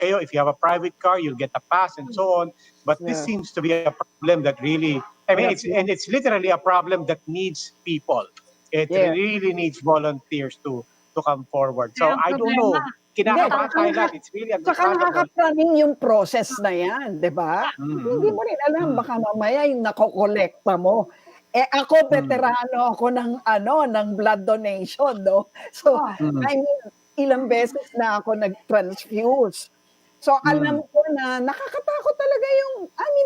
kayo. If you have a private car, you'll get a pass and so on. But this seems to be a problem that really, I mean, it's literally a problem that needs people. It really needs volunteers to come forward. So I don't know. Kinakabahan tayo lahat. It's really Saka understandable. nakakapraning yung process na yan, di ba? Hindi mo rin alam, baka mamaya yung nakokolekta mo. Eh ako, veterano ako ng blood donation, no? So, I mean, ilang beses na ako nag-transfuse. So, alam ko na nakakatakot talaga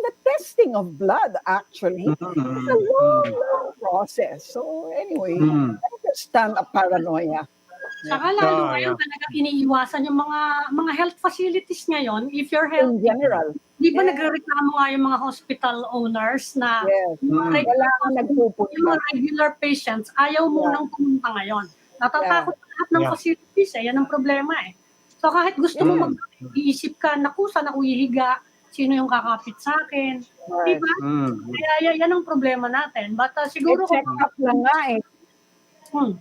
the testing of blood, actually. It's a long process. So, anyway, I understand a paranoia. Saka lalo ngayon talaga iniiwasan yung mga health facilities ngayon. If you're healthy, in general. Di ba nagrereklamo nga yung mga hospital owners na wala kang nagpupunta. Yung mga regular patients, ayaw munang pumunta ngayon. Natatakot lahat ng facilities Yan ang problema So kahit gusto mo mag-iisip ka, naku, saan ako ihiga? Sino yung kakapit sa akin? Di ba? Kaya yan ang problema natin. But siguro check up lang nga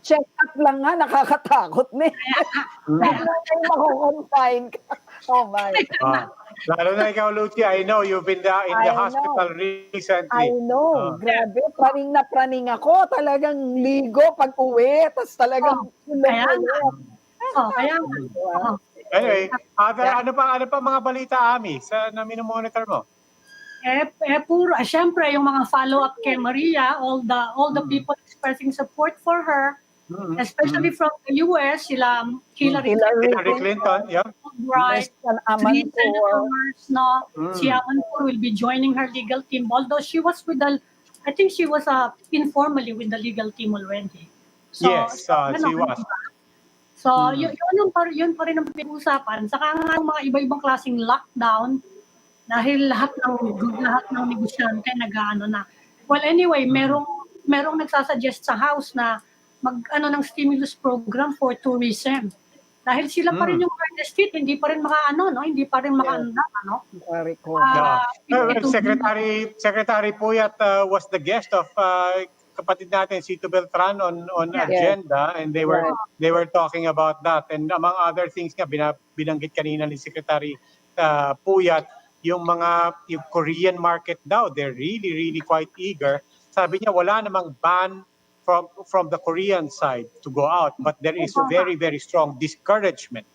Check up lang nga, nakakatakot na Lalo na yung mako-confine ka. Oh my God. Lalo na ikaw, Lucy, I know you've been in the hospital recently. I know. Grabe, praning na praning ako. Talagang ligo pag uwi. Tapos talagang kaya Anyway, ano pa mga balita, Ami, na minomonitor mo? Puro, syempre yung mga follow-up kay Maria, all the people expressing support for her, especially from the US, sila Hillary Clinton, right, three senators, si Amanpour will be joining her legal team, although she was I think she was informally with the legal team already. So, yes, she was. So, yun pa rin ang pinag-usapan. Saka nga mga iba-ibang klaseng lockdown, dahil lahat ng negosyante nag-aano na. Well, anyway, merong nagsasuggest sa House na mag-ano ng stimulus program for tourism. Dahil sila pa rin yung hardest hit, hindi pa rin hindi pa rin makaandam, Secretary Puyat was the guest of kapatid natin Sito Beltran on agenda, and they were talking about that, and among other things nga binanggit kanina ni Secretary Puyat yung Korean market daw, they're really quite eager. Sabi niya wala namang ban from the Korean side to go out, but there is very strong discouragement.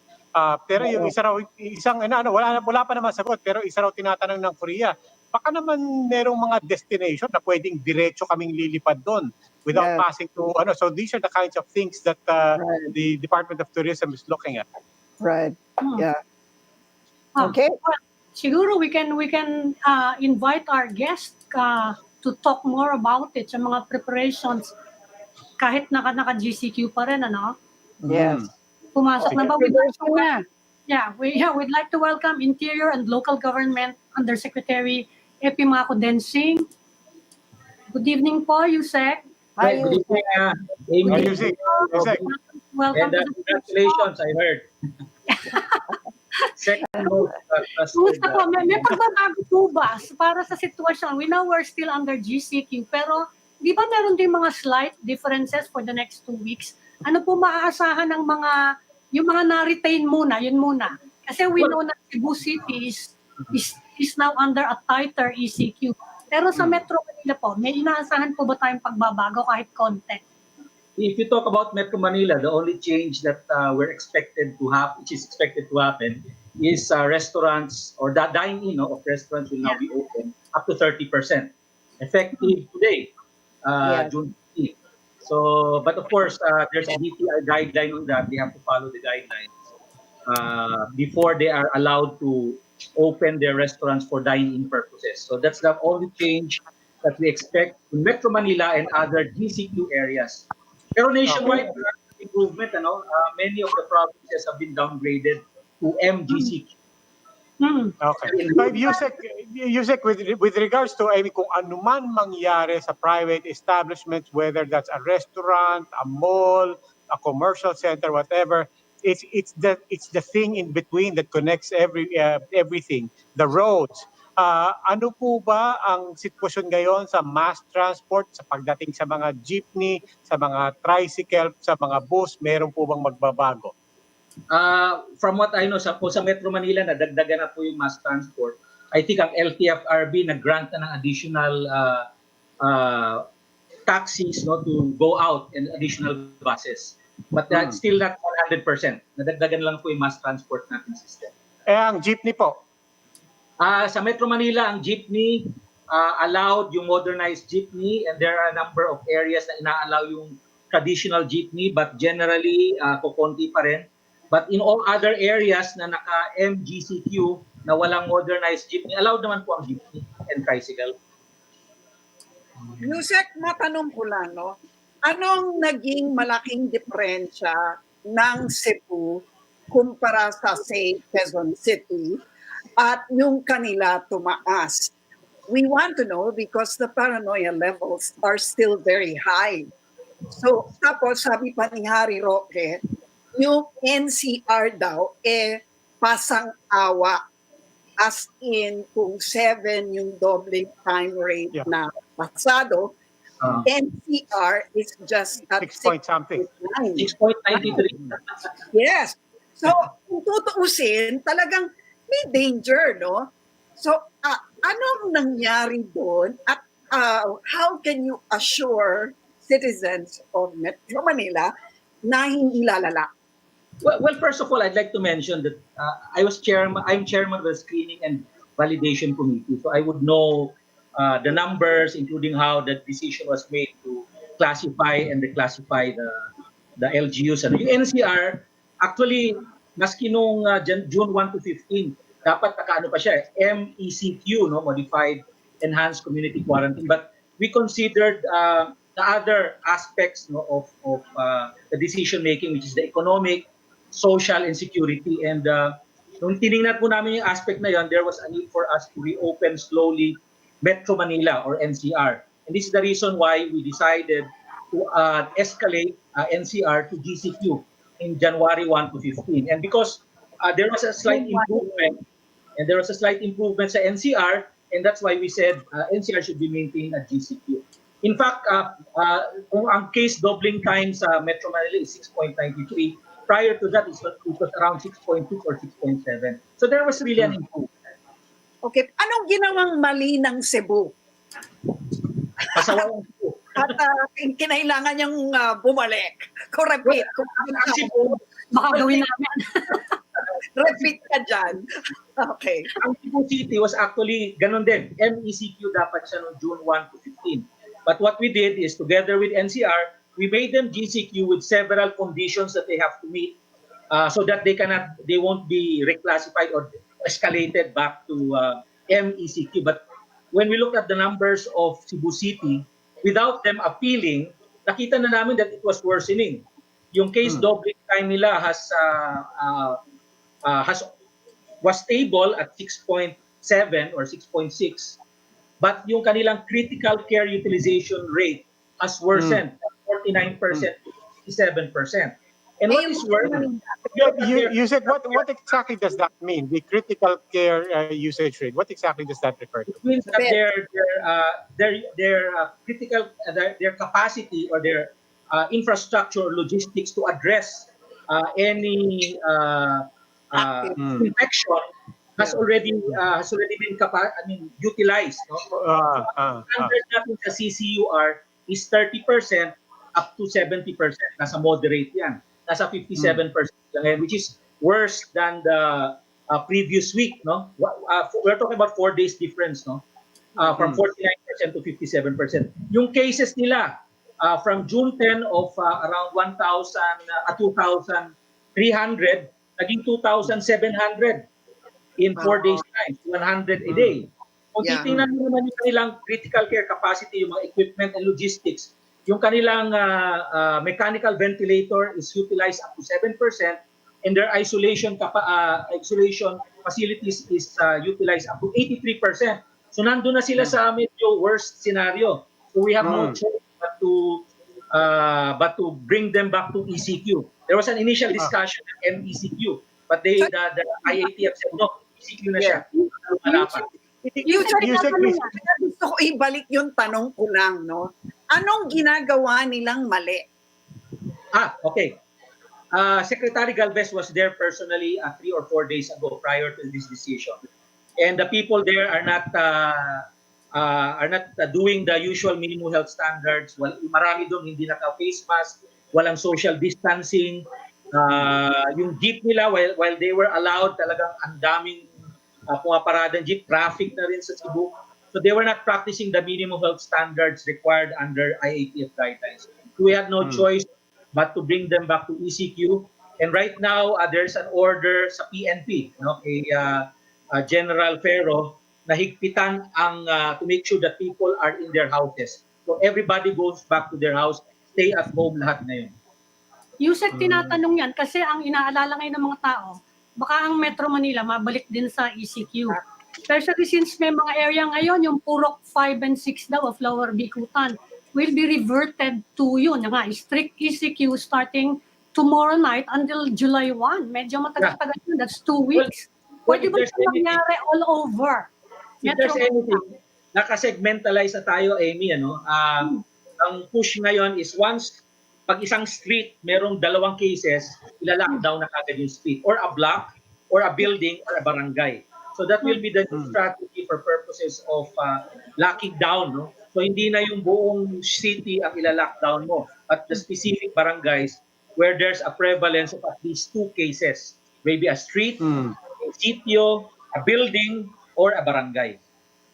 Pero yung wala pa naman sagot, pero isa raw tinatanong ng Korea, baka naman merong mga destination na pwedeng diretso kaming lilipad doon without passing to so these are the kinds of things that the Department of Tourism is looking at. Right. Yeah. Okay. Siguro we can invite our guest to talk more about it sa mga preparations kahit naka-GCQ pa rin Yes. Pumasok na ba? We'd like to welcome Interior and Local Government Undersecretary Epimaco Densing. Good evening po, Usec. Hi, good evening. Usec. Welcome. And congratulations, I heard. Second most Kumusta po? May pagbabago po ba para sa sitwasyon? We know we're still under GCQ, pero di ba meron din mga slight differences for the next 2 weeks? Ano po maaasahan ng yung mga na-retain yun muna? Kasi we know na Cebu City is now under a tighter ECQ. Pero sa Metro Manila po, may inaasahan po ba tayong pagbabago kahit konti? If you talk about Metro Manila, the only change that which is expected to happen, is restaurants or the dine-in of restaurants will now be open up to 30%, effective today, June 15th. So, but of course, there's a DTI guideline on that. They have to follow the guidelines before they are allowed to open their restaurants for dine-in purposes. So that's the only change that we expect in Metro Manila and other GCQ areas. Pero nationwide, improvement, many of the provinces have been downgraded to MGCQ. Okay. But Usec, with regards to kung anuman mangyari sa private establishments, whether that's a restaurant, a mall, a commercial center, whatever, it's the thing in between that connects everything, the roads. Ano po ba ang sitwasyon ngayon sa mass transport, sa pagdating sa mga jeepney, sa mga tricycle, sa mga bus? Meron po bang magbabago? From what I know, sa Metro Manila, nadagdagan na po yung mass transport. I think ang LTFRB nag-grant na ng additional taxis, no, to go out and additional buses. But that's still not 100%. Nadagdagan lang po yung mass transport natin system. Ang jeepney po? Sa Metro Manila, ang jeepney, allowed yung modernized jeepney, and there are a number of areas na ina-allow yung traditional jeepney, but generally, kukunti pa rin. But in all other areas na naka-MGCQ na walang modernized jeepney, allowed naman po ang jeepney and tricycle. Usec, matanong ko lang, no? Anong naging malaking diferensya ng Cebu kumpara sa, say, Quezon City at yung kanila tumaas? We want to know because the paranoia levels are still very high. So, tapos sabi pa ni Harry Roque, yung NCR daw, pasang-awa. As in, kung 7 yung doubling time rate na pasado, NCR is just at 6 point something. 6.93. Yes. So, kung tutuusin, talagang may danger, no? So, anong nangyari doon at how can you assure citizens of Metro Manila na hindi lalala? Well, first of all, I'd like to mention that I'm chairman of the screening and validation committee, so I would know the numbers, including how the decision was made to classify and declassify the LGUs. And yung NCR, actually, maski nung June 1 to 15, dapat nakaano pa siya, MECQ, no, Modified Enhanced Community Quarantine. But we considered the other aspects, no, of the decision making, which is the economic, social, and security. And nung tinignan po namin yung aspect na yon, there was a need for us to reopen slowly Metro Manila or NCR. And this is the reason why we decided to escalate NCR to GCQ in January 1 to 15. And because there was a slight improvement, sa NCR, and that's why we said NCR should be maintained at GCQ. In fact, kung ang case doubling time sa Metro Manila is 6.93, prior to that, it was around 6.6 or 6.7. So there was really an improvement. Okay. Anong ginawang mali ng Cebu? Pasawang po. At kinailangan niyang bumalik. Repeat. Ang Cebu, Baka gawin namin. Repeat ka dyan. Okay. ang Cebu City was actually ganun din. MECQ dapat siya noong June 1 to 15. But what we did is, together with NCR, we made them GCQ with several conditions that they have to meet so that they won't be reclassified or escalated back to MECQ. But when we look at the numbers of Cebu City, without them appealing, nakita na namin that it was worsening. Yung case doubling time nila was stable at 6.7 or 6.6, but yung kanilang critical care utilization rate has worsened. 49% to 57%. And what is worse? You said what exactly does that mean? The critical care usage rate. What exactly does that refer to? It means that their capacity or their infrastructure or logistics to address any infection has already been utilized. No? Standard natin sa CCUR is 30% up to 70%. Nasa moderate yan. Nasa 57% lang, which is worse than the previous week. No, we're talking about 4 days difference. No, from 49% to 57%. Yung cases nila from June 10 of around 2,300 naging 2,700 in 4 days time, 100 a day. Kung titingnan mo naman yung kanilang critical care capacity, yung mga equipment and logistics, yung kanilang mechanical ventilator is utilized up to 7%, and their isolation facilities is utilized up to 83%. So nandun na sila sa medyo worst scenario. So we have no choice but to bring them back to ECQ. There was an initial discussion at MECQ, but the IATF said no, ECQ na siya. Gusto ko ibalik yung tanong ko lang, no? Anong ginagawa nilang mali? Okay. Secretary Galvez was there personally 3 or 4 days ago prior to this decision. And the people there are not doing the usual minimum health standards. Well, marami doon hindi naka-face mask, walang social distancing. Yung jeep nila, while they were allowed, talagang ang daming pumaparadang jeep, traffic na rin sa Cebu. So they were not practicing the minimum health standards required under IATF guidelines. We had no choice but to bring them back to ECQ. And right now, there's an order sa PNP, General Ferro, na higpitan ang to make sure that people are in their houses. So everybody goes back to their house, stay at home lahat ngayon. Usec, tinatanong yan kasi ang inaalala ngayon ng mga tao, baka ang Metro Manila mabalik din sa ECQ. Especially since may mga area ngayon, yung Purok 5 and 6 daw of Lower Bicutan will be reverted to yun, nga, strict ECQ starting tomorrow night until July 1. Medyo matagal-tagal yun. That's 2 weeks. Pwede ba ito mangyari all over? If there's anything, nakasegmentalize na tayo, Amy, ang push ngayon is once pag isang street merong 2 cases, ila-lockdown na kagad yung street or a block or a building or a barangay. So that will be the strategy for purposes of locking down. No? So hindi na yung buong city ang ila-lockdown mo, but the specific barangays where there's a prevalence of at least 2 cases. Maybe a street, a sitio, a building, or a barangay.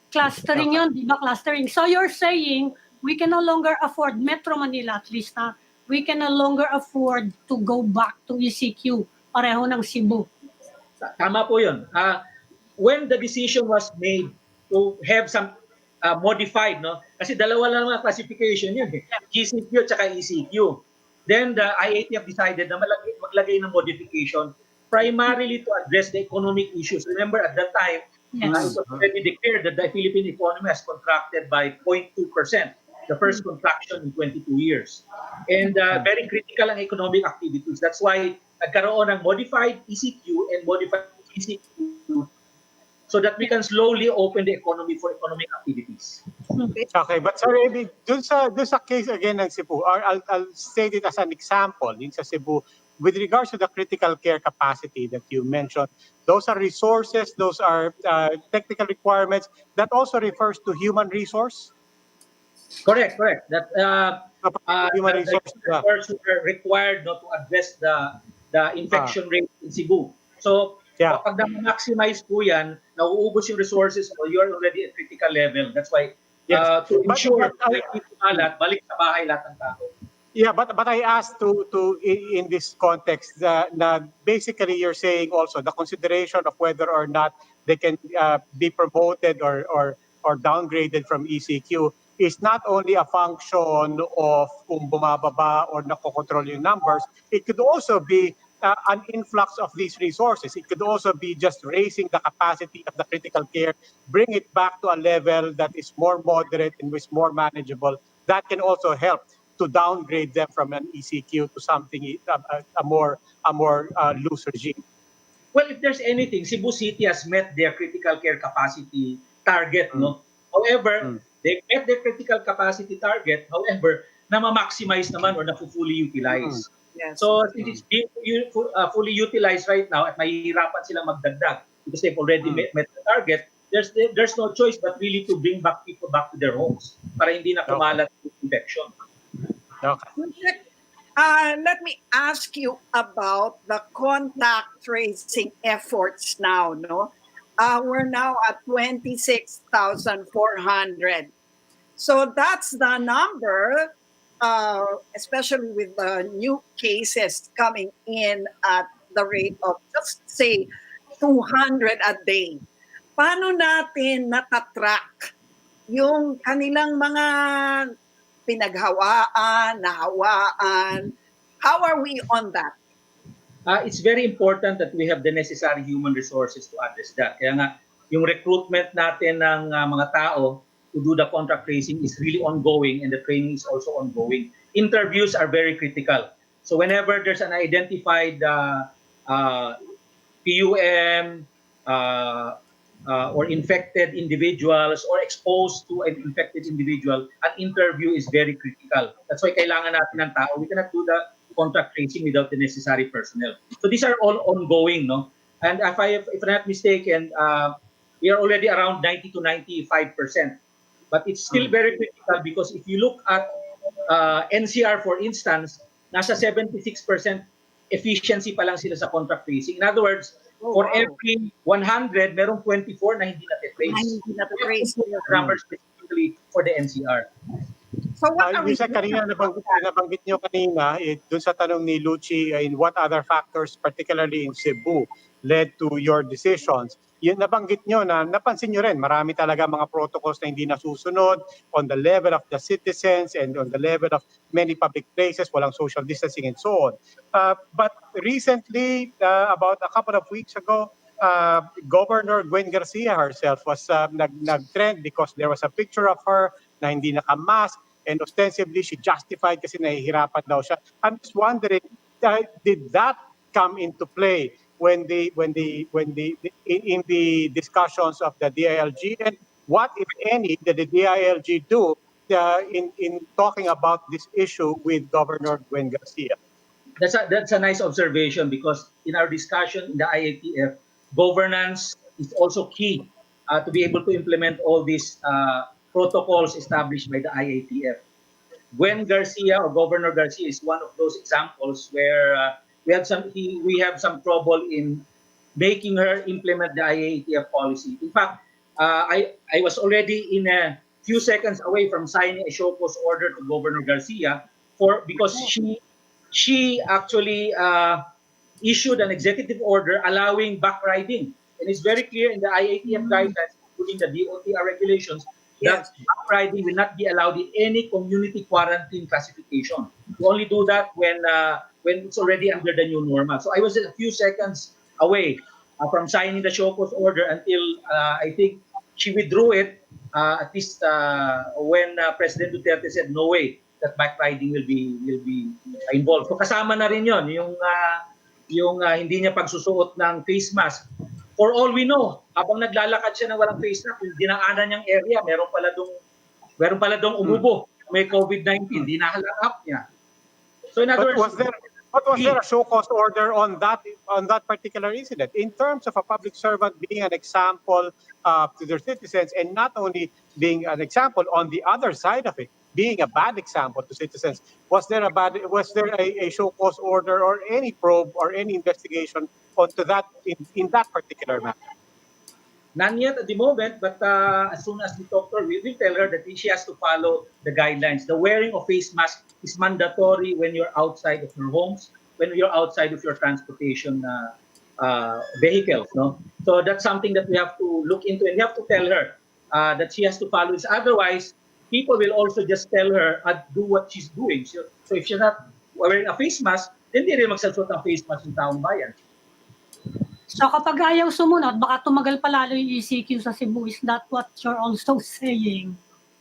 Clustering yun, di ba clustering? So you're saying we can no longer afford, Metro Manila at least, we can no longer afford to go back to ECQ, pareho ng Cebu. Tama po yun. When the decision was made to have some modified, kasi dalawa lang ang classification yun, GCQ at saka ECQ. Then the IATF decided na maglagay ng modification primarily to address the economic issues. Remember at that time, it was already declared that the Philippine economy has contracted by 0.2%, the first contraction in 22 years. And very critical ang economic activities. That's why nagkaroon ng modified ECQ and modified ECQ so that we can slowly open the economy for economic activities. Okay, but sorry, dun sa case again ng Cebu, I'll state it as an example in sa Cebu. With regards to the critical care capacity that you mentioned, those are resources, those are technical requirements. That also refers to human resource? Correct. That human resource were required to address the infection rate in Cebu. So, kapag na-maximize po yan, nauubos yung resources mo, you're already at critical level. That's why, to ensure balik sa bahay lahat ng tao. Yeah, but I asked to in this context na basically you're saying also the consideration of whether or not they can be promoted or downgraded from ECQ is not only a function of kung bumababa or nakokontrol yung numbers. It could also be an influx of these resources. It could also be just raising the capacity of the critical care, bring it back to a level that is more moderate and is more manageable. That can also help to downgrade them from an ECQ to something a more loose regime. Well, if there's anything, Cebu City has met their critical care capacity target, However, they met their critical capacity target. However, na-maximize naman or na-fully utilize. Yes. So it is being fully utilized right now at mahihirapan silang magdagdag because they've already met the target. There's no choice but really to bring back people back to their homes para hindi na kumalat yung infection. Okay. Let me ask you about the contact tracing efforts now. We're now at 26,400. So that's the number, especially with the new cases coming in at the rate of, just say, 200 a day. Paano natin natatrack yung kanilang mga pinaghawaan, nahawaan? How are we on that? It's very important that we have the necessary human resources to address that. Kaya nga, yung recruitment natin ng mga tao to do the contact tracing is really ongoing and the training is also ongoing. Interviews are very critical. So whenever there's an identified PUM or infected individuals or exposed to an infected individual, an interview is very critical. That's why kailangan natin ng tao. We cannot do contact tracing without the necessary personnel. So these are all ongoing, no? And if I'm not mistaken, we are already around 90 to 95%. But it's still very critical because if you look at NCR, for instance, nasa 76% efficiency pa lang sila sa contact tracing. In other words, for every 100, merong 24 na hindi na-trace. Hindi na-trace. Numbers specifically for the NCR. So what are we Yusek, kanina nabanggit nyo kanina, dun sa tanong ni Lucci, in what other factors, particularly in Cebu, led to your decisions. Yun nabanggit nyo na napansin nyo rin, marami talaga mga protocols na hindi nasusunod on the level of the citizens and on the level of many public places, walang social distancing and so on. But recently, about a couple of weeks ago, Governor Gwen Garcia herself was nag-trend because there was a picture of her na hindi naka-mask. And ostensibly, she justified kasi nahihirapan daw siya. I'm just wondering, did that come into play in the discussions of the DILG? And what, if any, did the DILG do in talking about this issue with Governor Gwen Garcia? That's a nice observation because in our discussion in the IATF, governance is also key to be able to implement all these protocols established by the IATF. Gwen Garcia or Governor Garcia is one of those examples where we have some trouble in making her implement the IATF policy. In fact, I was already in a few seconds away from signing a show cause order to Governor Garcia because she actually issued an executive order allowing backriding. And it's very clear in the IATF guidelines, including the DOTR regulations, that backriding will not be allowed in any community quarantine classification. You only do that when it's already under the new normal. So I was a few seconds away from signing the show cause order until I think she withdrew it at least when President Duterte said no way that backriding will be involved. So kasama na rin 'yon, yung hindi niya pagsusuot ng face mask. For all we know, habang naglalakad siya ng walang face mask, yung dinaanan niyang area, meron pala dong umubo, may COVID-19, dinahalap niya. So in other words, was there a show cause order on that particular incident in terms of a public servant being an example to their citizens, and not only being an example on the other side of it, being a bad example to citizens? Was there a show cause order or any probe or any investigation onto that in that particular matter? None yet at the moment, but as soon as we talk to her, we will tell her that she has to follow the guidelines. The wearing of face mask is mandatory when you're outside of your homes, when you're outside of your transportation vehicles. No, so that's something that we have to look into, and we have to tell her that she has to follow this. Otherwise, people will also just tell her do what she's doing. So if she's not wearing a face mask, then hindi rin magsusot ng face mask yung taong bayan. So kapag ayaw sumunod, baka tumagal pa lalo yung ECQ sa Cebu. Is that what you're also saying?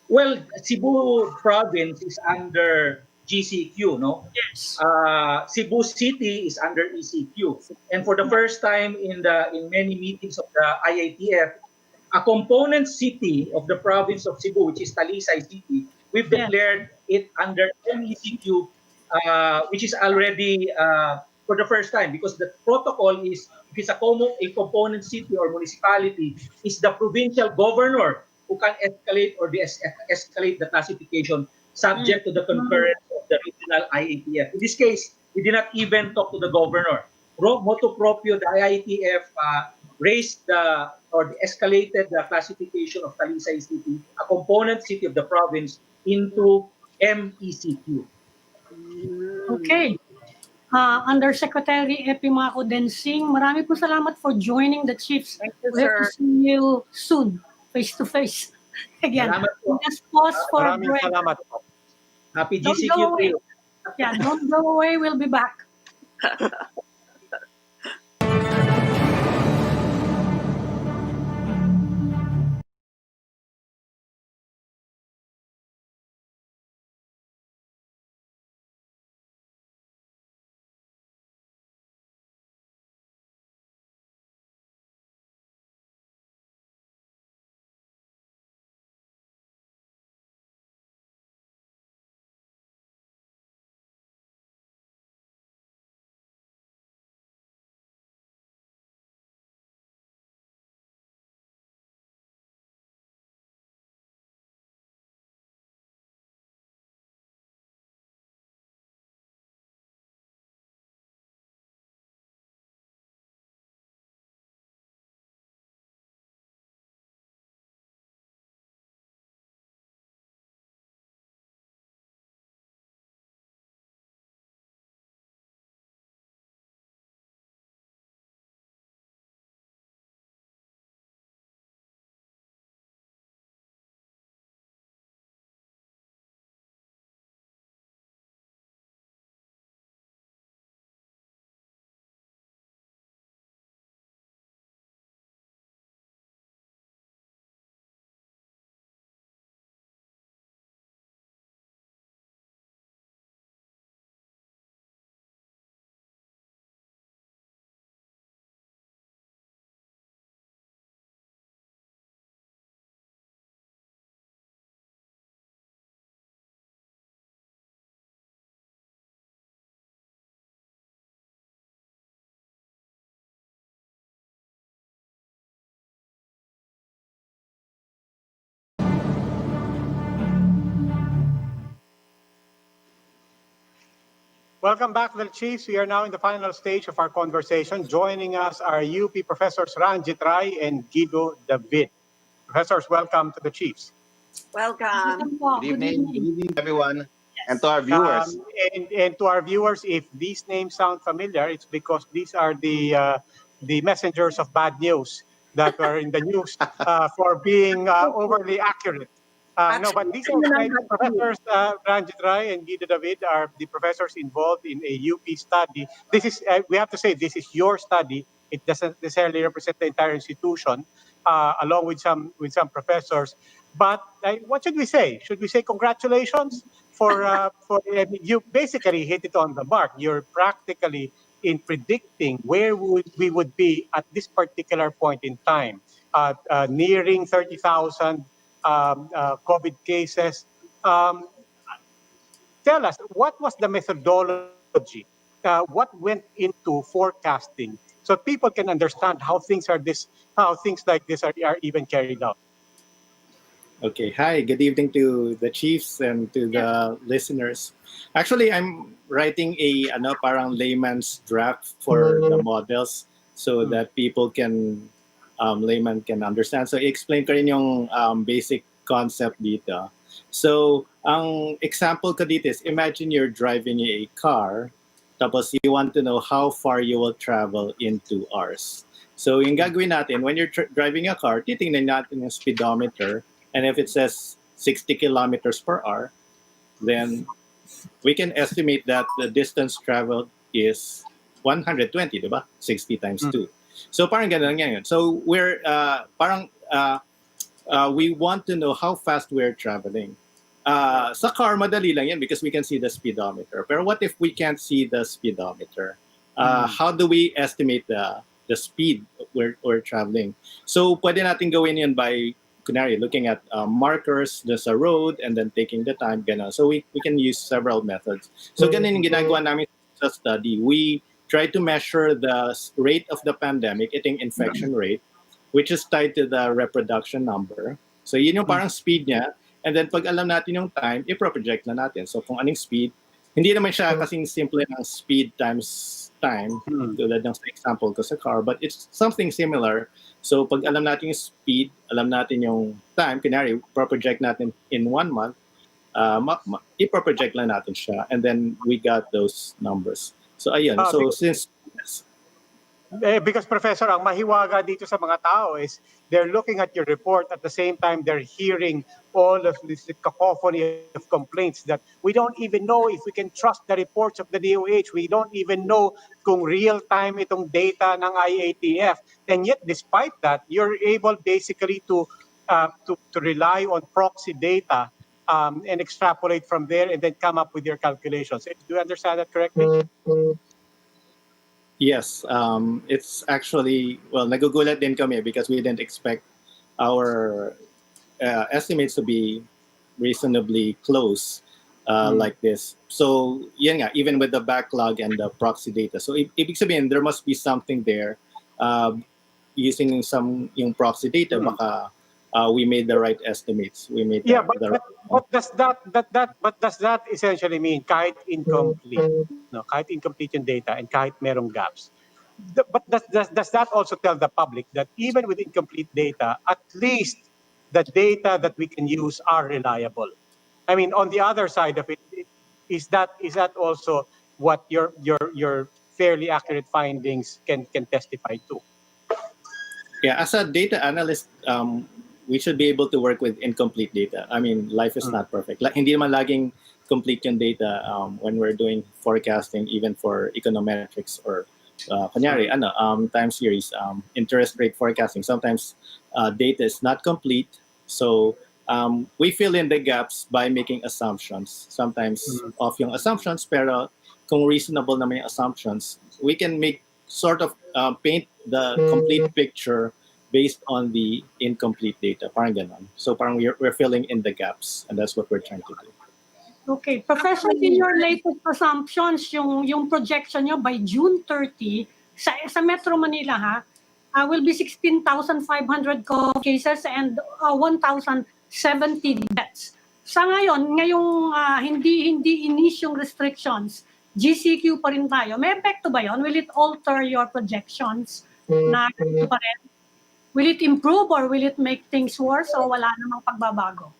Well, Cebu province is under GCQ, no? Yes. Cebu City is under ECQ. And for the first time in many meetings of the IATF, a component city of the province of Cebu, which is Talisay City, we've declared it under MECQ, which is already for the first time, because the protocol is, if it's a component city or municipality, is the provincial governor who can escalate or de-escalate the classification subject to the concurrence of the regional IATF. In this case, we did not even talk to the governor. Motu proprio, the IATF raised or escalated the classification of Talisay City, a component city of the province, into MECQ. Okay. Undersecretary Epimaco Densing, marami po salamat for joining the Chiefs. Thank you, We hope to sir. see you soon, face to face. Again, Salamat po. just pause for a Maraming break. salamat po. Happy Don't GCQ go to away. you. Yeah, don't go away. We'll be back. Welcome back to the Chiefs. We are now in the final stage of our conversation. Joining us are UP Professors Ranjit Rai and Guido David. Professors, welcome to the Chiefs. Welcome. Good evening. Good evening, everyone, and to our viewers. And to our viewers, if these names sound familiar, it's because these are the messengers of bad news that are in the news for being overly accurate. No, but these are Professors Ranjit Rai and Guido David are the professors involved in a UP study. This is, we have to say, this is your study. It doesn't necessarily represent the entire institution, along with some professors. But what should we say? Should we say congratulations you basically hit it on the mark. You're practically in predicting where we would be at this particular point in time, nearing 30,000 COVID cases. Tell us, what was the methodology? What went into forecasting so people can understand how things like this are even carried out? Okay, hi, good evening to the Chiefs and to the listeners. Actually, I'm writing a parang layman's draft for the models so that people can, layman can understand. So, i-explain ko rin yung basic concept dito. So, ang example ko dito is, imagine you're driving a car, tapos you want to know how far you will travel in 2 hours. So, yung gagawin natin, when you're driving a car, titingnan natin yung speedometer. And if it says 60 kilometers per hour, then we can estimate that the distance traveled is 120, diba? 60 times 2. So parang ganun yan. So we're we want to know how fast we're traveling. Sa car, madali lang yan because we can see the speedometer. Pero what if we can't see the speedometer? How do we estimate the speed we're traveling? So pwede natin gawin yan by kunwari, looking at markers there's a road and then taking the time, ganun. So we can use several methods. So ganun yung ginagawa namin sa study. We try to measure the rate of the pandemic, itong infection rate, which is tied to the reproduction number. So yun yung parang speed niya. And then pag alam natin yung time, i-project na natin. So kung anong speed, hindi naman siya kasing simple ng speed times time, tulad ng sa example ko sa car, but it's something similar. So pag alam natin yung speed, alam natin yung time, kunwari, project natin in 1 month, i-project lang natin siya, and then we got those numbers. So ayun, because Professor, ang mahiwaga dito sa mga tao is they're looking at your report at the same time they're hearing all of this cacophony of complaints that we don't even know if we can trust the reports of the DOH. We don't even know kung real time itong data ng IATF. And yet, despite that, you're able basically to rely on proxy data and extrapolate from there and then come up with your calculations. Do you understand that correctly? Yes, it's actually, well, nagugulat din kami because we didn't expect our estimates to be reasonably close like this. So, yan nga, even with the backlog and the proxy data. So, ibig sabihin, there must be something there. Using yung proxy data, baka we made the right estimates. We made but does that essentially mean kahit incomplete, kahit incomplete yung data and kahit merong gaps? But does that also tell the public that even with incomplete data, at least the data that we can use are reliable? I mean, on the other side of it, is that also what your fairly accurate findings can testify to? Yeah, as a data analyst, we should be able to work with incomplete data. I mean, life is not perfect. Hindi naman laging complete yung data when we're doing forecasting, even for econometrics or kunyari, time series, interest rate forecasting. Sometimes data is not complete. So we fill in the gaps by making assumptions. Sometimes off yung assumptions, pero kung reasonable naman yung assumptions, we can make sort of paint the complete picture based on the incomplete data. Parang ganon. So parang we're filling in the gaps, and that's what we're trying to do. Okay. Professor, in your latest assumptions, yung projection nyo by June 30, sa Metro Manila, will be 16,500 cases and 1,070 deaths. Sa ngayong hindi inis yung restrictions, GCQ pa rin tayo, may epekto ba yun? Will it alter your projections na ganito pa rin? Will it improve or will it make things worse o wala namang pagbabago?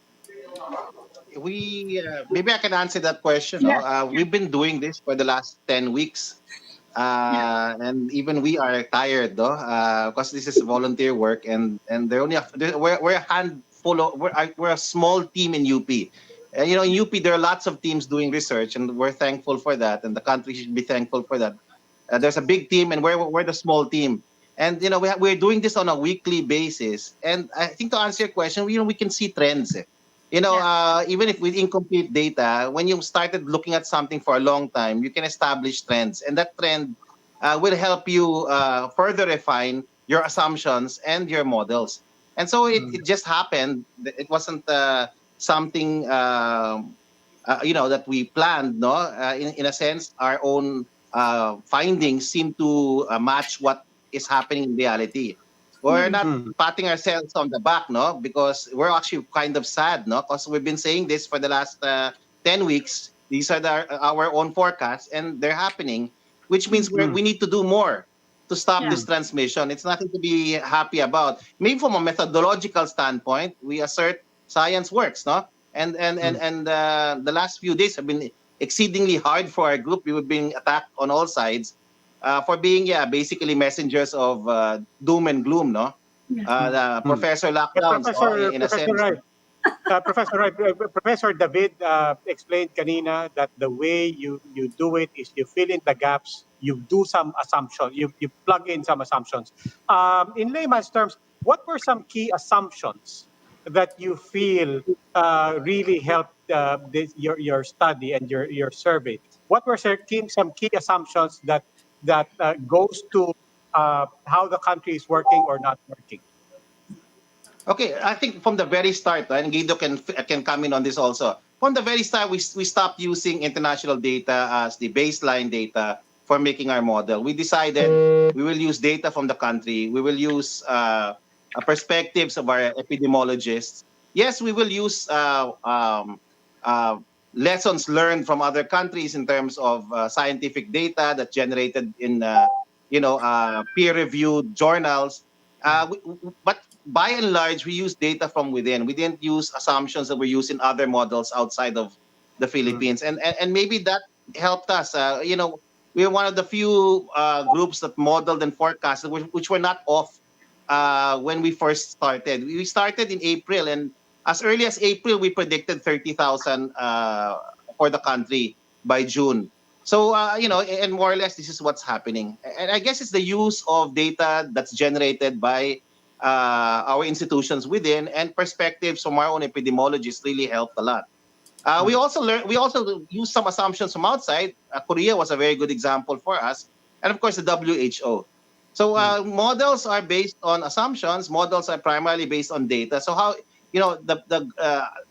Maybe I can answer that question. No? We've been doing this for the last 10 weeks. And even we are tired, though, because this is volunteer work, and they're only we're a handful of we're a small team in UP. And in UP there are lots of teams doing research, and we're thankful for that, and the country should be thankful for that. There's a big team, and we're the small team, and we're doing this on a weekly basis. And I think to answer your question, we can see trends. Even if with incomplete data, when you started looking at something for a long time, you can establish trends, and that trend will help you further refine your assumptions and your models. And so it just happened. It wasn't something that we planned. No, in a sense, our own findings seem to match what is happening in reality. We're not patting ourselves on the back, no, because we're actually kind of sad, no, because we've been saying this for the last 10 weeks. These are our own forecasts, and they're happening, which means we need to do more to stop this transmission. It's nothing to be happy about. Maybe from a methodological standpoint, we assert science works, no, and the last few days have been exceedingly hard for our group. We've been attacked on all sides. For being basically messengers of doom and gloom, no? Professor lockdowns, in a sense. Wright, Professor David explained kanina that the way you do it is you fill in the gaps, you do some assumptions, you plug in some assumptions. In layman's terms, what were some key assumptions that you feel really helped your study and your survey? What were some key assumptions that goes to how the country is working or not working? Okay, I think from the very start, and Guido can come in on this also. From the very start, we stopped using international data as the baseline data for making our model. We decided we will use data from the country. We will use perspectives of our epidemiologists. Yes, we will use lessons learned from other countries in terms of scientific data that generated in peer-reviewed journals. But by and large, we use data from within. We didn't use assumptions that were used in other models outside of the Philippines, and maybe that helped us. We are one of the few groups that modeled and forecasted, which were not off when we first started. We started in April, and as early as April, we predicted 30,000 for the country by June. So, and more or less, this is what's happening. And I guess it's the use of data that's generated by our institutions within, and perspectives from our own epidemiologists really helped a lot. We also used some assumptions from outside. Korea was a very good example for us. And of course, the WHO. So models are based on assumptions. Models are primarily based on data. So how,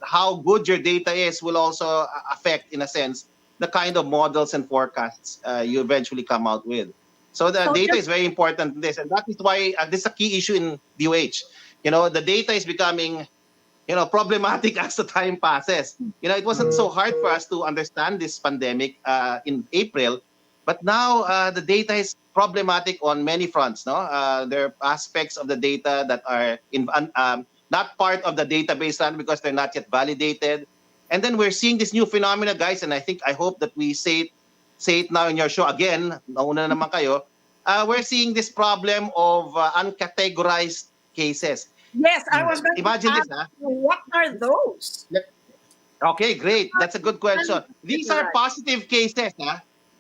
how good your data is will also affect, in a sense, the kind of models and forecasts you eventually come out with. So the data is very important in this, and that is why this is a key issue in DOH. The data is becoming, problematic as the time passes. It wasn't so hard for us to understand this pandemic in April, but now the data is problematic on many fronts. No, there are aspects of the data that are not part of the database because they're not yet validated. And then we're seeing this new phenomena, guys, and I hope that we say it now in your show again. Nauna naman kayo. We're seeing this problem of uncategorized cases. Yes, I was going Imagine to this, ask you, what are those? Okay, great. That's a good question. These are positive cases,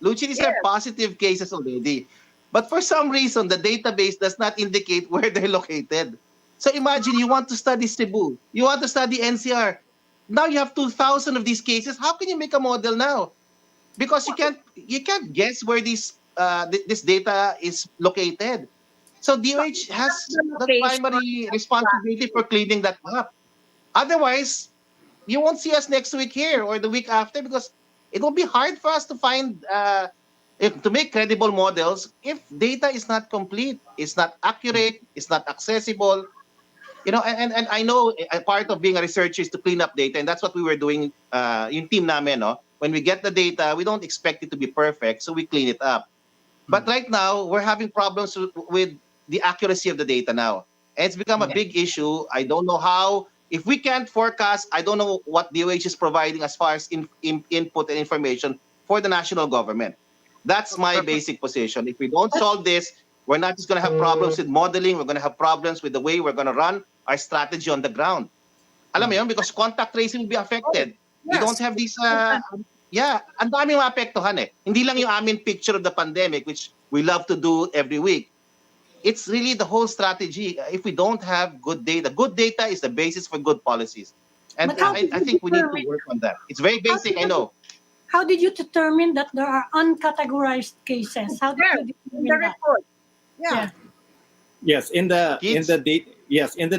Lucy, these are positive cases already. But for some reason, the database does not indicate where they're located. So imagine you want to study CEBU, you want to study NCR. Now you have 2,000 of these cases. How can you make a model now? Because you can't guess where this data is located. So DOH has the primary responsibility for cleaning that up. Otherwise, you won't see us next week here or the week after, because it will be hard for us to find to make credible models if data is not complete, it's not accurate, it's not accessible. And I know a part of being a researcher is to clean up data, and that's what we were doing. Yung team namin, no, when we get the data, we don't expect it to be perfect, so we clean it up. But right now, we're having problems with the accuracy of the data now. And it's become a big issue. I don't know how. If we can't forecast, I don't know what DOH is providing as far as input and information for the national government. That's my basic position. If we don't solve this, we're not just going to have problems with modeling. We're going to have problems with the way we're going to run our strategy on the ground. Alam mo yun? Because contact tracing will be affected. We don't have these, ang daming maapektuhan eh. Hindi lang yung amin picture of the pandemic, which we love to do every week. It's really the whole strategy. If we don't have good data is the basis for good policies. And I think we need to work on that. It's very basic, I know. How did you determine that there are uncategorized cases? How did you determine that? Yeah. Yes, in the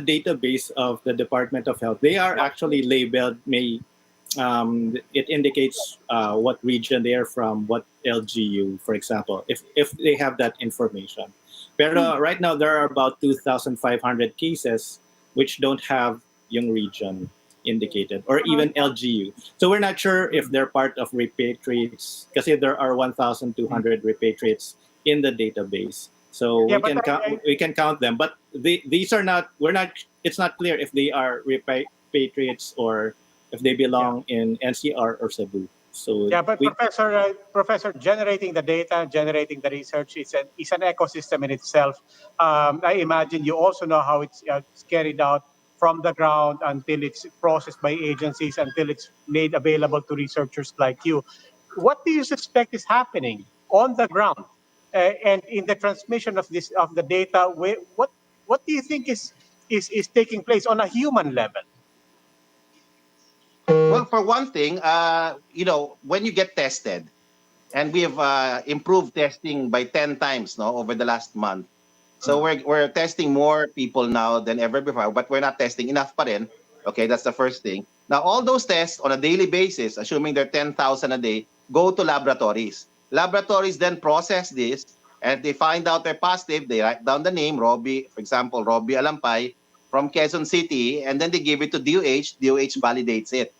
database of the Department of Health, they are actually labeled. It indicates what region they are from, what LGU, for example, if they have that information. But right now there are about 2,500 cases which don't have yung region indicated, or even LGU. So we're not sure if they're part of repatriates, because there are 1,200 repatriates in the database. So we can count them, but these are not. It's not clear if they are repatriates or if they belong in NCR or CEBU. So but Professor, generating the data, generating the research is an ecosystem in itself. I imagine you also know how it's carried out from the ground until it's processed by agencies, until it's made available to researchers like you. What do you suspect is happening on the ground and in the transmission of the data? What do you think is taking place on a human level? Well, for one thing, when you get tested, and we have improved testing by 10 times over the last month. So we're testing more people now than ever before, but we're not testing enough pa rin. Okay, that's the first thing. Now, all those tests on a daily basis, assuming they're 10,000 a day, go to laboratories. Laboratories then process this, and if they find out they're positive, they write down the name, Robbie, for example, Robbie Alampay from Quezon City, and then they give it to DOH. DOH validates it.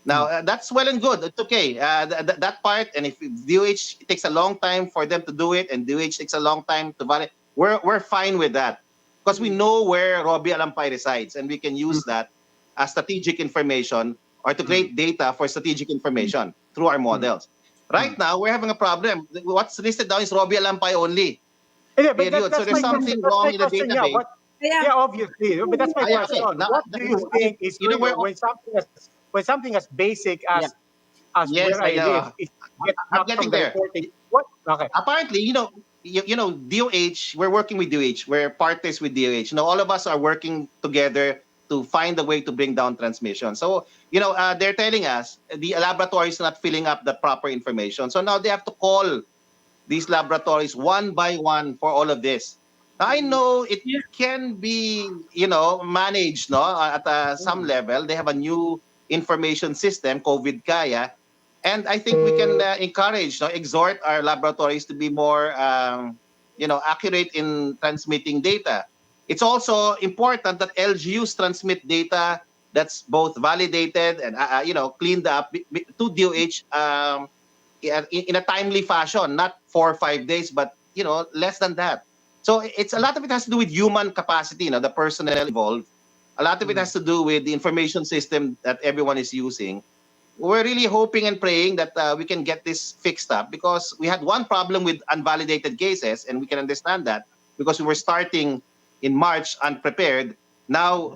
Now, that's well and good. It's okay. That part, and if DOH takes a long time for them to do it, and DOH takes a long time to validate, we're fine with that. Because we know where Robbie Alampay resides, and we can use that as strategic information or to create data for strategic information through our models. Right now, we're having a problem. What's listed down is Robbie Alampay only. Period. So there's something wrong in the database. Obviously. But that's my question. What do you think is when something as basic as where I live is I'm getting there. What? Okay. Apparently, DOH, we're working with DOH. We're partners with DOH. All of us are working together to find a way to bring down transmission. So, they're telling us the laboratory is not filling up the proper information. So now they have to call these laboratories one by one for all of this. Now, I know it can be, managed, at some level. They have a new information system, COVID Kaya, and I think we can encourage, exhort our laboratories to be more, accurate in transmitting data. It's also important that LGUs transmit data that's both validated and, cleaned up to DOH in a timely fashion, not 4 or 5 days, but, less than that. So it's a lot of it has to do with human capacity, the personnel involved. A lot of it has to do with the information system that everyone is using. We're really hoping and praying that we can get this fixed up, because we had one problem with unvalidated cases, and we can understand that because we were starting in March unprepared. Now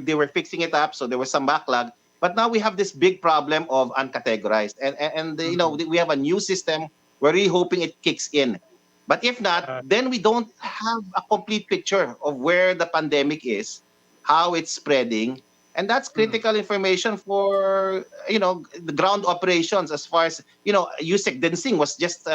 they were fixing it up, so there was some backlog. But now we have this big problem of uncategorized, and we have a new system. We're really hoping it kicks in. But if not, then we don't have a complete picture of where the pandemic is, how it's spreading, and that's critical information for the ground operations. As far as Usec Densing was just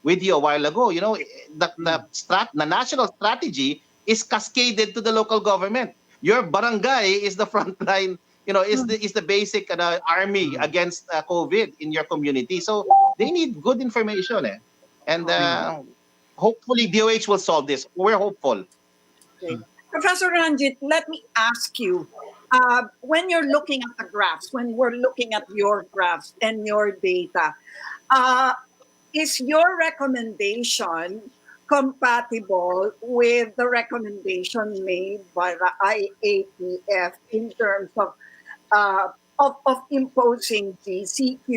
with you a while ago. The national strategy is cascaded to the local government. Your barangay is the front line. Is the basic army against COVID in your community. So they need good information, and hopefully DOH will solve this. We're hopeful. Okay. Professor Ranjit, let me ask you, when you're looking at the graphs, when we're looking at your graphs and your data, uh, is your recommendation compatible with the recommendation made by the IATF in terms of imposing GCQ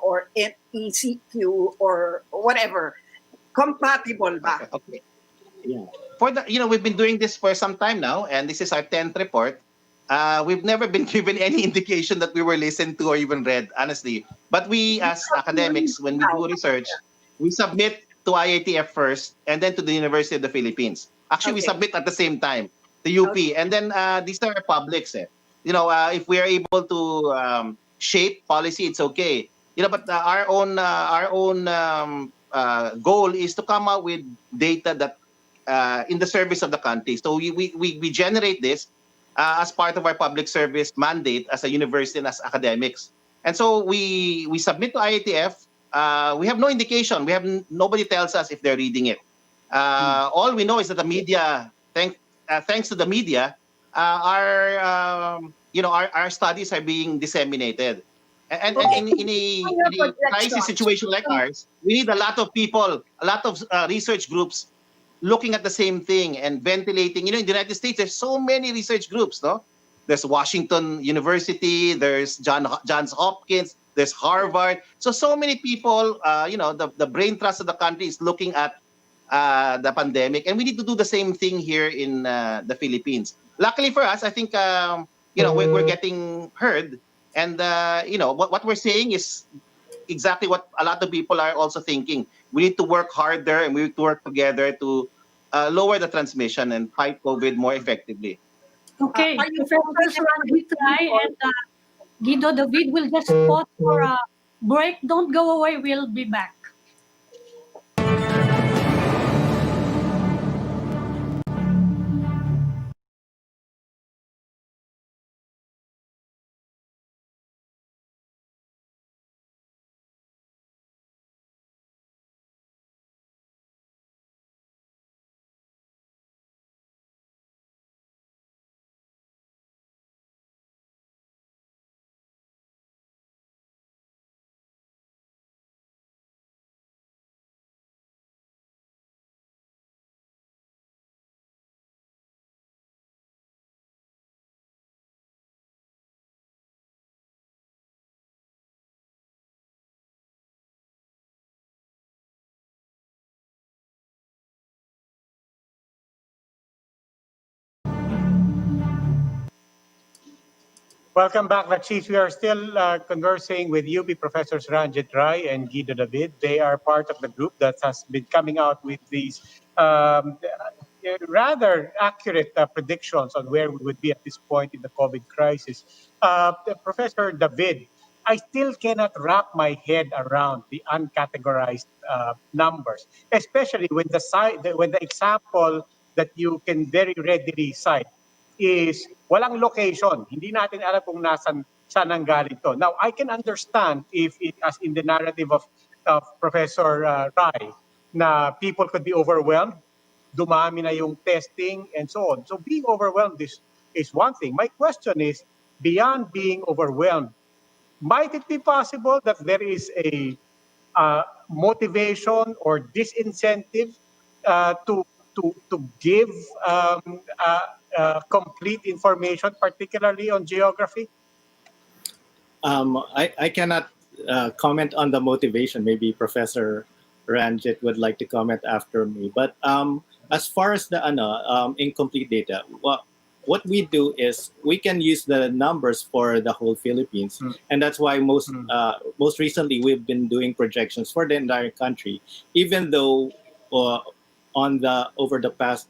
or ECQ or whatever? Compatible ba? Okay. Yeah. We've been doing this for some time now, and this is our 10th report. We've never been given any indication that we were listened to or even read, honestly. But we, as academics, when we do research, we submit to IATF first, and then to the University of the Philippines. Actually, we Okay. submit at the same time to UP, and then these are publics. If we are able to shape policy, it's okay. But our own goal is to come out with data that in the service of the country. So we generate this as part of our public service mandate as a university and as academics. And so we submit to IATF. We have no indication. Nobody tells us if they're reading it. All we know is that the media, thanks to the media, our studies are being disseminated. And in a crisis situation like ours, we need a lot of people, a lot of research groups looking at the same thing and ventilating. In the United States, there's so many research groups, no? There's Washington University, there's Johns Hopkins, there's Harvard. So many people, the brain trust of the country is looking at the pandemic, and we need to do the same thing here in the Philippines. Luckily for us, I think, we're getting heard, and what we're saying is exactly what a lot of people are also thinking. We need to work harder and we need to work together to lower the transmission and fight COVID more effectively. Okay, Are you Professor Ranjit and Guido David will just pause for a break. Don't go away. We'll be back. Welcome back, Chiefs. We are still conversing with UP Professors Ranjit Rai and Guido David. They are part of the group that has been coming out with these rather accurate predictions on where we would be at this point in the COVID crisis. Professor David, I still cannot wrap my head around the uncategorized numbers, especially when the example that you can very readily cite is walang location. Hindi natin alam kung saan ang galing to. Now, I can understand if it, as in the narrative of Professor Rai, na people could be overwhelmed, dumami na yung testing and so on. So being overwhelmed is one thing. My question is, beyond being overwhelmed, might it be possible that there is a motivation or disincentive to give complete information, particularly on geography? I cannot comment on the motivation. Maybe Professor Ranjit would like to comment after me. But as far as the incomplete data, what we do is we can use the numbers for the whole Philippines, and that's why most recently we've been doing projections for the entire country, even though over the past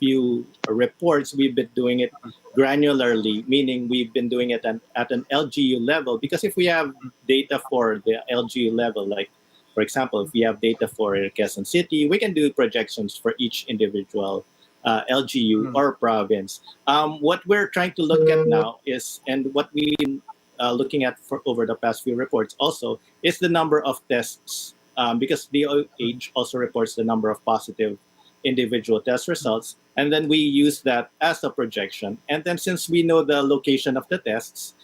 few reports we've been doing it granularly, meaning we've been doing it at an LGU level, because if we have data for the LGU level, like for example, if we have data for Quezon City, we can do projections for each individual LGU or province. What we're trying to look at now is, and what we've been looking at for over the past few reports also, is the number of tests, because DOH also reports the number of positive individual test results. and then we use that as a projection. And then since we know the location of the tests,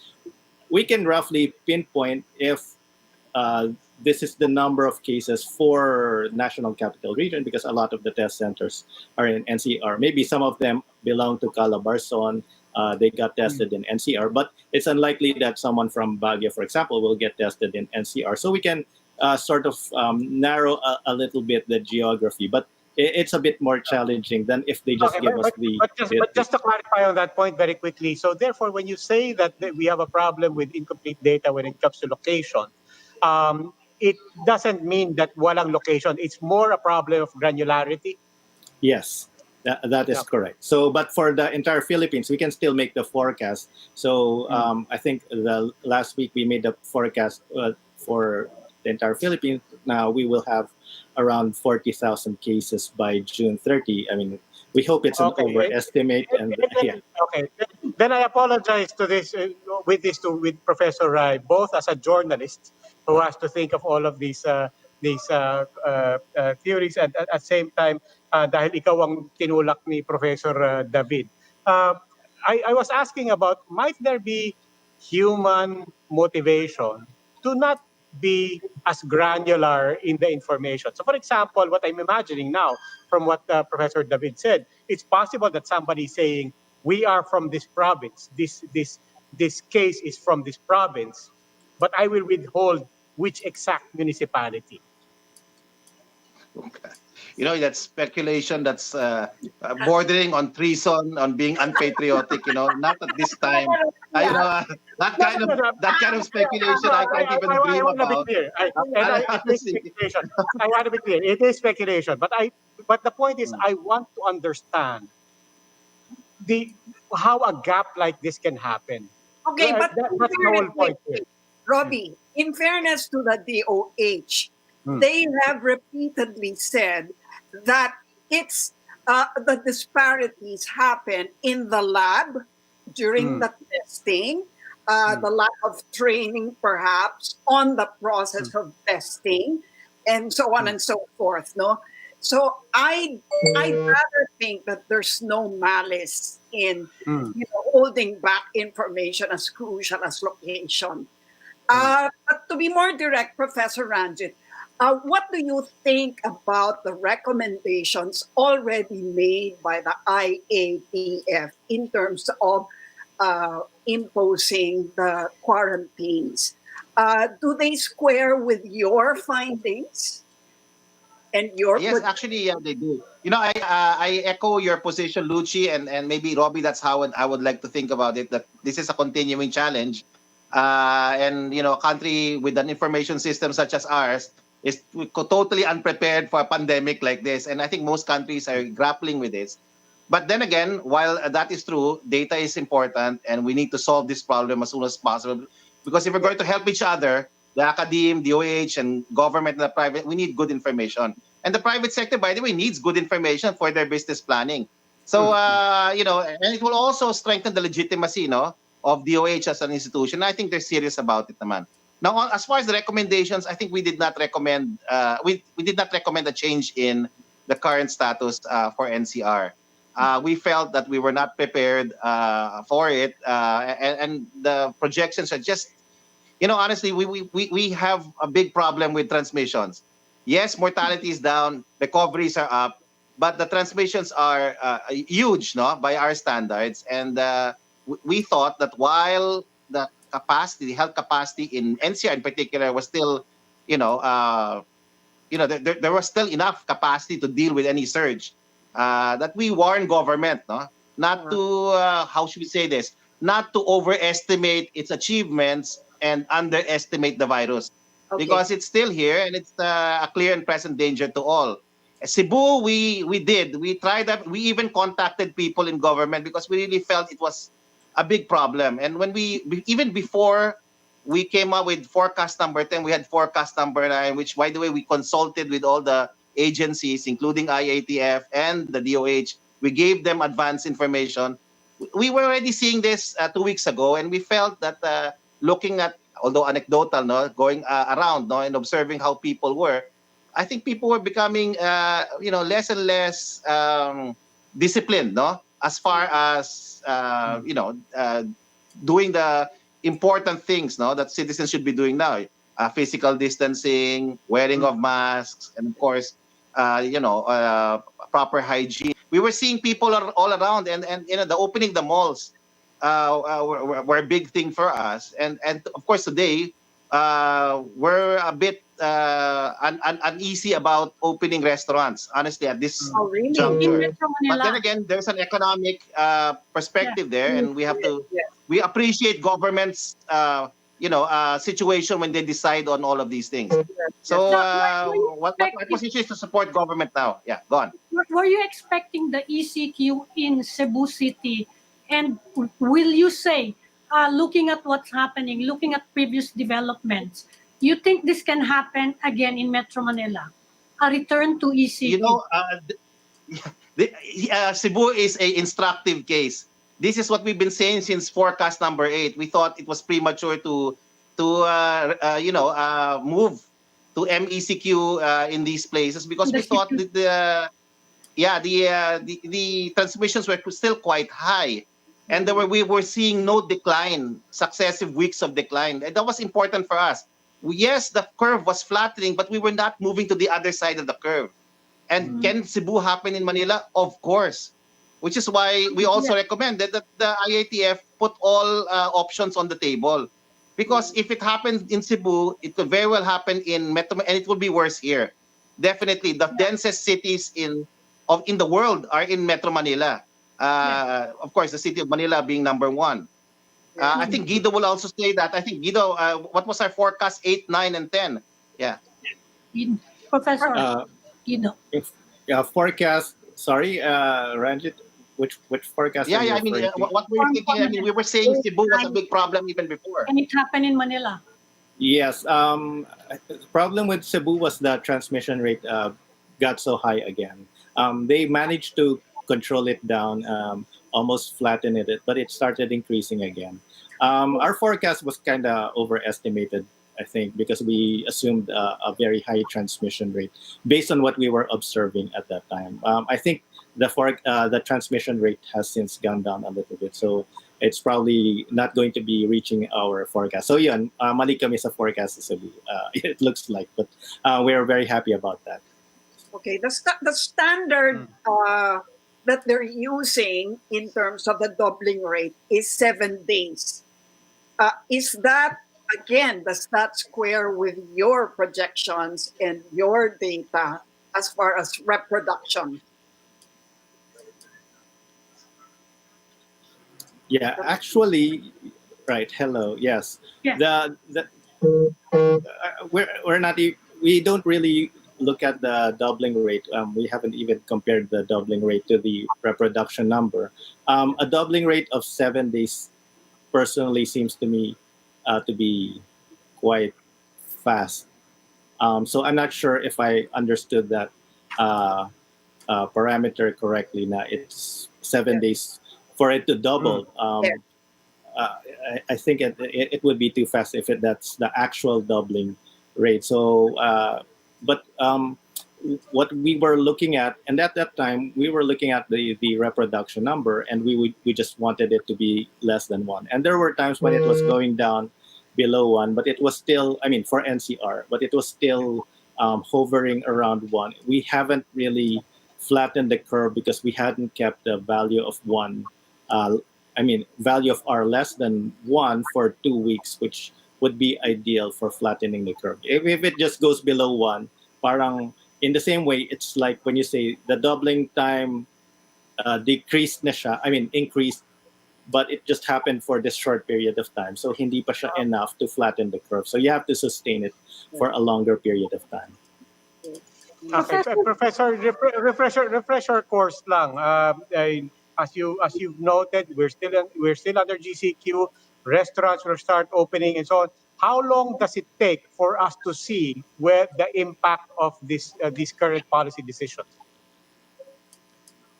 we can roughly pinpoint if this is the number of cases for National Capital Region, because a lot of the test centers are in NCR. Maybe some of them belong to Calabarzon. They got tested in NCR, but it's unlikely that someone from Baguio, for example, will get tested in NCR. So we can sort of narrow a little bit the geography, but it's a bit more challenging than if they just give us the... But just to clarify on that point very quickly, so therefore, when you say that we have a problem with incomplete data when it comes to location, it doesn't mean that walang location. It's more a problem of granularity. Yes, that is correct. So, but for the entire Philippines, we can still make the forecast. So I think the last week we made the forecast for the entire Philippines. Now we will have around 40,000 cases by June 30. I mean, we hope it's an overestimate. Then I apologize to this with Professor Rai, both as a journalist who has to think of all of these theories, and at the same time, dahil ikaw ang tinulak ni Professor David. I was asking about, might there be human motivation to not be as granular in the information? So for example, what I'm imagining now from what Professor David said, it's possible that somebody saying, we are from this province, this case is from this province, but I will withhold which exact municipality. Okay. You know, that's speculation that's bordering on treason, on being unpatriotic, you know, not at this time. You know, that kind of speculation I can't even dream about. I want to be clear. I want to be clear. It is speculation. But the point is, I want to understand how a gap like this can happen. Okay, but that's the whole point here. Robbie, in fairness to the DOH, they have repeatedly said that it's the disparities happen in the lab during the testing, the lack of training perhaps on the process of testing, and so on and so forth. No, so I'd rather think that there's no malice in holding back information as crucial as location. But to be more direct, Professor Ranjit, what do you think about the recommendations already made by the IATF in terms of imposing the quarantines? Do they square with your findings and your? Yes, actually, yeah, they do. You know, I echo your position, Lucci, and maybe Robbie. That's how I would like to think about it. That this is a continuing challenge, and you know, a country with an information system such as ours is totally unprepared for a pandemic like this. And I think most countries are grappling with this. But then again, while that is true, data is important, and we need to solve this problem as soon as possible. Because if we're going to help each other, the academe, DOH, and government and the private, we need good information. And the private sector, by the way, needs good information for their business planning. So, you know, and it will also strengthen the legitimacy, of DOH as an institution. I think they're serious about it, naman. Now, as far as the recommendations, I think we did not recommend we did not recommend a change in the current status for NCR. We felt that we were not prepared for it, and the projections are just, honestly, we have a big problem with transmissions. Yes, mortality is down, recoveries are up, but the transmissions are huge, by our standards, and we thought that while the health capacity in NCR in particular was still, there was still enough capacity to deal with any surge. That we warn government, not to, how should we say this, not to overestimate its achievements and underestimate the virus. Okay. Because it's still here and it's a clear and present danger to all. CEBU, we tried that. We even contacted people in government because we really felt it was a big problem. And when even before we came up with forecast number 10, we had forecast number 9, which, by the way, we consulted with all the agencies, including IATF and the DOH. We gave them advance information. We were already seeing this 2 weeks ago, and we felt that looking at, although anecdotal, going around, and observing how people were, I think people were becoming, less and less disciplined, no? As far as doing the important things, no, that citizens should be doing now: physical distancing, wearing of masks, and of course, proper hygiene. We were seeing people all around, and the opening the malls were a big thing for us, and of course today we're a bit uneasy about opening restaurants, honestly, at this Oh, really? In juncture. Metro But then Manila. again, there's an economic perspective there, and we have to Yes. we appreciate government's situation when they decide on all of these things. So Now, were you what my position is to support government now. Yeah, go on. were you expecting the ECQ in Cebu City? And will you say, looking at what's happening, looking at previous developments, you think this can happen again in Metro Manila? A return to ECQ? You know, Cebu is a instructive case. This is what we've been saying since forecast number 8. We thought it was premature to move to MECQ in these places, because we thought that the transmissions were still quite high, and we were seeing no decline, successive weeks of decline, and that was important for us. Yes, the curve was flattening, but we were not moving to the other side of the curve. And can Cebu happen in Manila? Of course. Which is why we also recommended that the IATF put all options on the table. Because if it happens in Cebu, it could very well happen in Metro, and it will be worse here. Definitely, the densest cities in the world are in Metro Manila. Of course, the city of Manila being number 1. I think Guido will also say that. I think Guido, what was our forecast? 8, 9, and 10. Yeah. Professor Guido. Forecast. Sorry, Ranjit. Which forecast? Yeah, are you I mean, referring to? what we're thinking, I mean, we were saying Cebu was a big problem even before. Can it happen in Manila? Yes. The problem with Cebu was the transmission rate got so high again. They managed to control it down, almost flatten it, but it started increasing again. Our forecast was kind of overestimated, I think, because we assumed a very high transmission rate based on what we were observing at that time. I think the transmission rate has since gone down a little bit, so it's probably not going to be reaching our forecast. So yun, mali kami sa forecast sa Cebu. It looks like, but we're very happy about that. Okay, the standard that they're using in terms of the doubling rate is 7 days. Is that, again, does that square with your projections and your data as far as reproduction? Yeah, actually, right. Hello. Yes. Yes. We don't really look at the doubling rate. We haven't even compared the doubling rate to the reproduction number. A doubling rate of 7 days, personally, seems to me to be quite fast. So I'm not sure if I understood that parameter correctly. Now it's 7 days for it to double. I think it would be too fast if that's the actual doubling rate. So, but what we were looking at, and at that time we were looking at the reproduction number, and we just wanted it to be less than 1. And there were times when it was going down below 1, but it was still, I mean, for NCR, but it was still hovering around 1. We haven't really flattened the curve because we hadn't kept the value of 1. Value of R less than 1 for 2 weeks, which would be ideal for flattening the curve. If it just goes below 1, parang in the same way, it's like when you say the doubling time decreased na siya, increased, but it just happened for this short period of time. So hindi pa siya enough to flatten the curve. So you have to sustain it for a longer period of time. Okay, Professor, refresher course lang. As you've noted, we're still under GCQ. Restaurants will start opening and so on. How long does it take for us to see where the impact of these current policy decisions?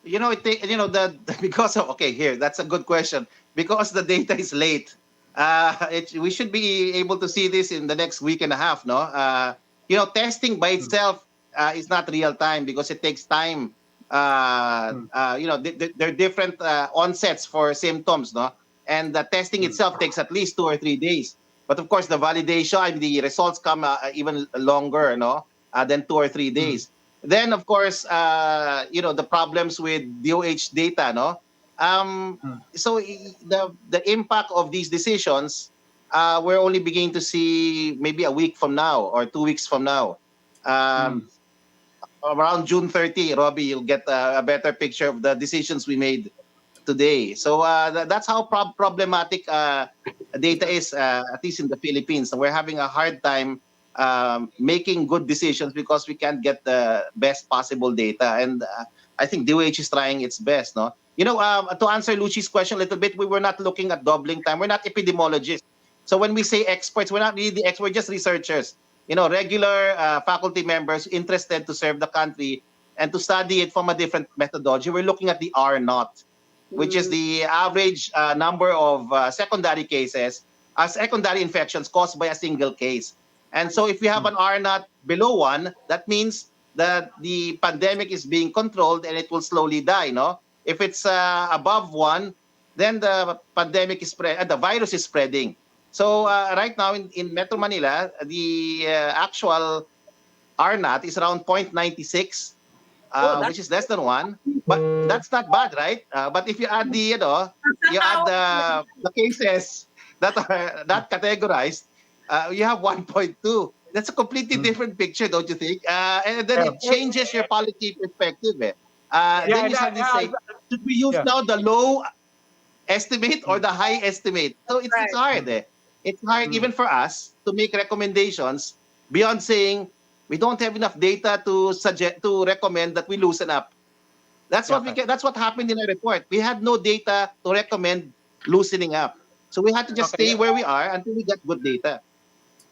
Because of that's a good question. Because the data is late, we should be able to see this in the next week and a half. No, testing by itself is not real time because it takes time there are different onsets for symptoms, no? And the testing itself takes at least 2 or 3 days. But of course, the validation, I mean, the results come even longer, no, than 2 or 3 days. Then, of course, the problems with DOH data, no. So the impact of these decisions, we're only beginning to see maybe a week from now or 2 weeks from now. Around June 30, Robbie, you'll get a better picture of the decisions we made today. So that's how problematic data is, at least in the Philippines. We're having a hard time making good decisions because we can't get the best possible data. And I think DOH is trying its best, no? To answer Luci's question a little bit, we were not looking at doubling time. We're not epidemiologists. So when we say experts, we're not really the experts, we're just researchers. Regular faculty members interested to serve the country and to study it from a different methodology. We're looking at the R naught, which is the average number of secondary cases, secondary infections caused by a single case. And so if we have an R naught below 1, that means that the pandemic is being controlled and it will slowly die, no? If it's above 1, then the pandemic is the virus is spreading. So right now in Metro Manila, the actual R naught is around 0.96, which is less than 1. But that's not bad, right? But if you add the cases that are not categorized, you have 1.2. That's a completely different picture, don't you think? And then it changes your policy perspective. Then you suddenly say, should we use now the low estimate or the high estimate? So it's hard. It's hard even for us to make recommendations beyond saying we don't have enough data to recommend that we loosen up. That's what happened in our report. We had no data to recommend loosening up. So we had to just stay where we are until we get good data.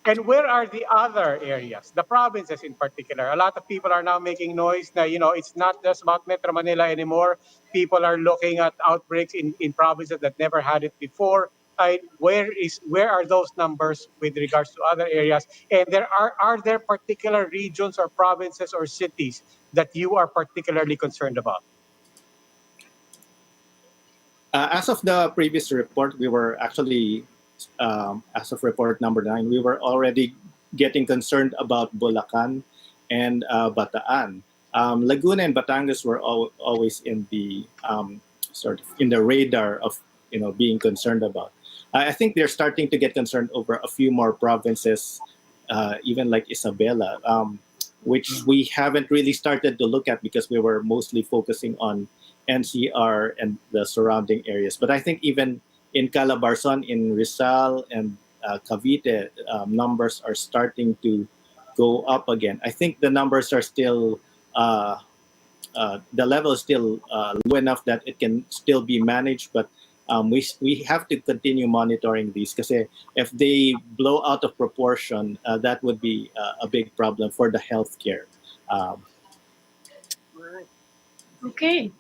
And where are the other areas, the provinces in particular? A lot of people are now making noise that, it's not just about Metro Manila anymore. People are looking at outbreaks in provinces that never had it before. Where are those numbers with regards to other areas? And are there particular regions or provinces or cities that you are particularly concerned about? As of the previous report, we were actually, as of report number 9, we were already getting concerned about Bulacan and Bataan. Laguna and Batangas were always in the in the radar of being concerned about. I think they're starting to get concerned over a few more provinces, even like Isabela, which we haven't really started to look at because we were mostly focusing on NCR and the surrounding areas. But I think even in Calabarzon, in Rizal, and Cavite, numbers are starting to go up again. I think the numbers are still, the level is still low enough that it can still be managed, but we have to continue monitoring these because if they blow out of proportion, that would be a big problem for the healthcare. Okay.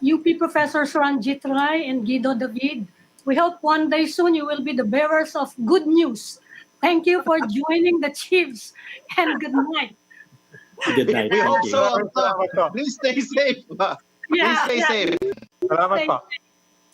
UP Professors Ranjit Rai and Guido David, we hope one day soon you will be the bearers of good news. Thank you for joining the Chiefs, and good night. Good night. We hope Thank you. so. Please stay safe. Please stay safe. Salamat po.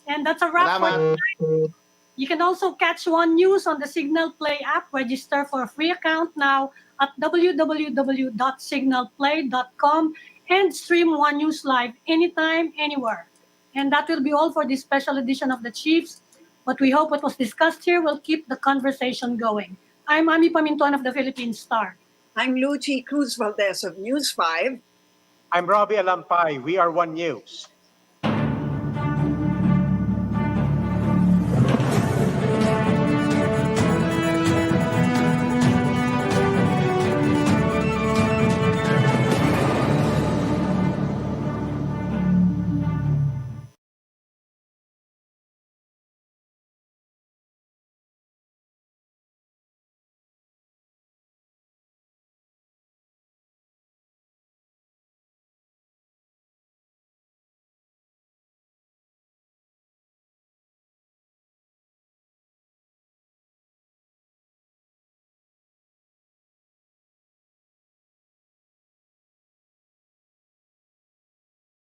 And that's a wrap for tonight. You can also catch One News on the Signal Play app. Register for a free account now at www.signalplay.com and stream One News live anytime, anywhere. And that will be all for this special edition of the Chiefs. But we hope what was discussed here will keep the conversation going. I'm Ami Pamintuan of the Philippine Star. I'm Lucy Cruz Valdez of News 5. I'm Robbie Alampay. We are One News.